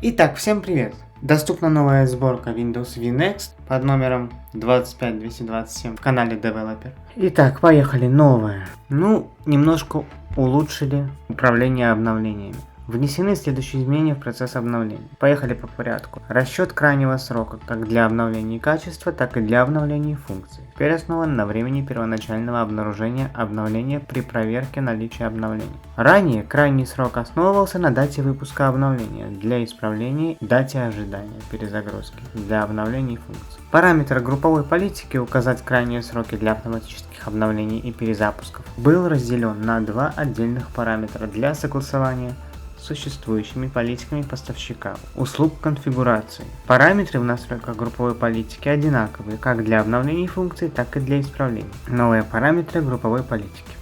Итак, всем привет! Доступна новая сборка Windows VNext под номером 25227 в канале Developer. Итак, поехали, новая. Немножко улучшили управление обновлениями. Внесены следующие изменения в процесс обновления. Поехали по порядку. Расчет крайнего срока как для обновления качества, так и для обновления функций. Теперь основан на времени первоначального обнаружения обновления при проверке наличия обновления. Ранее крайний срок основывался на дате выпуска обновления для исправления и дате ожидания перезагрузки для обновлений функций. Параметр групповой политики «Указать крайние сроки для автоматических обновлений и перезапусков» был разделен на два отдельных параметра для согласования с существующими политиками поставщика услуг конфигурации. Параметры в настройках групповой политики одинаковые как для обновлений функций, так и для исправлений. Новые параметры групповой политики.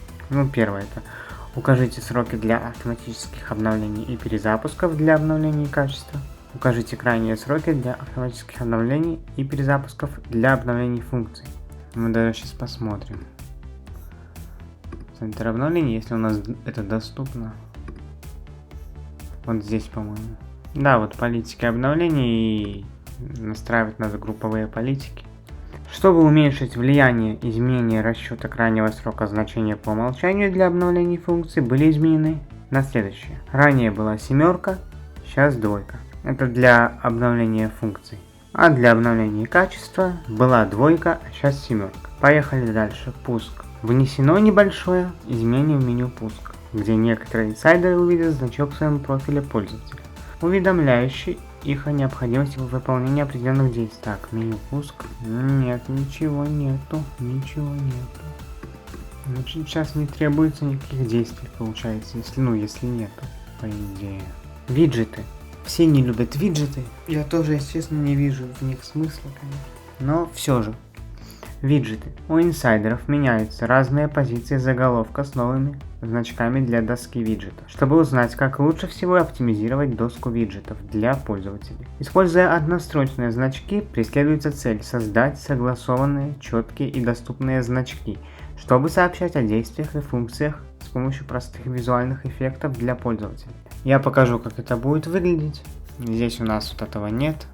Первое это укажите сроки для автоматических обновлений и перезапусков для обновления качества. Укажите крайние сроки для автоматических обновлений и перезапусков для обновлений функций. Мы даже сейчас посмотрим. Центр обновления, если у нас это доступно. Вот здесь, по-моему. Да, вот политики обновлений и настраивать надо групповые политики. Чтобы уменьшить влияние изменения расчета крайнего срока значения по умолчанию для обновлений функций, были изменены на следующее. Ранее была 7, сейчас 2. Это для обновления функций. А для обновления качества была 2, а сейчас 7. Поехали дальше. Пуск. Внесено небольшое изменение в меню пуск, где некоторые инсайдеры увидят значок в своем профиле пользователя, уведомляющий их о необходимости выполнения определенных действий. Так, меню пуск. Нет, ничего нету. Значит, сейчас не требуется никаких действий, получается, если нету, по идее. Виджеты. Все не любят виджеты. Я тоже, если честно, не вижу в них смысла, конечно. Но все же. Виджеты. У инсайдеров меняются разные позиции заголовка с новыми значками для доски виджетов, чтобы узнать, как лучше всего оптимизировать доску виджетов для пользователей. Используя однострочные значки, преследуется цель создать согласованные, четкие и доступные значки, чтобы сообщать о действиях и функциях с помощью простых визуальных эффектов для пользователей. Я покажу, как это будет выглядеть. Здесь у нас вот этого нет.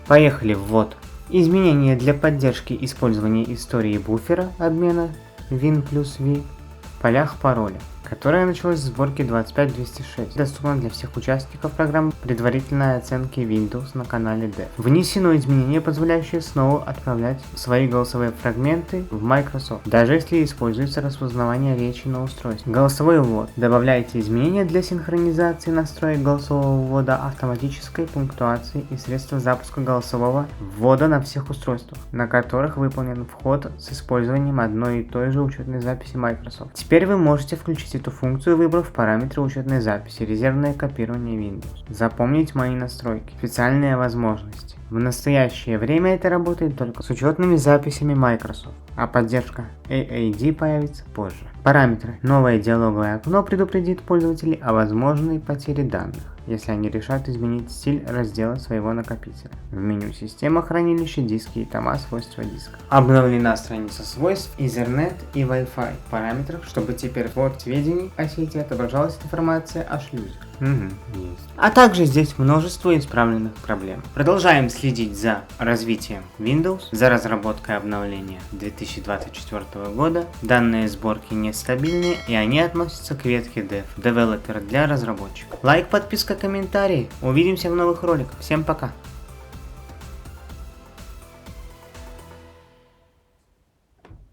Поехали, ввод. Изменения для поддержки использования истории буфера обмена Win плюс V в полях пароля, которая началась в сборке 25206, доступна для всех участников программы предварительной оценки Windows на канале Dev. Внесено изменение, позволяющее снова отправлять свои голосовые фрагменты в Microsoft, даже если используется распознавание речи на устройстве. Голосовой ввод. Добавляйте изменения для синхронизации настроек голосового ввода, автоматической пунктуации и средства запуска голосового ввода на всех устройствах, на которых выполнен вход с использованием одной и той же учетной записи Microsoft. Теперь вы можете включить эту функцию, выбрав параметры учетной записи, резервное копирование Windows. Запомнить мои настройки. Специальные возможности. В настоящее время это работает только с учетными записями Microsoft, а поддержка AAD появится позже. Параметры. Новое диалоговое окно предупредит пользователей о возможной потере данных, если они решат изменить стиль раздела своего накопителя. В меню система, хранилище, диски и тома свойства диска. Обновлена страница свойств Ethernet и Wi-Fi параметров, чтобы теперь в от сведений о сети отображалась информация о шлюзе. Есть. А также здесь множество исправленных проблем. Продолжаем следить за развитием Windows, за разработкой обновления 2024 года. Данные сборки нестабильные, и они относятся к ветке Dev, Developer для разработчиков. Лайк, подписка, комментарии. Увидимся в новых роликах. Всем пока!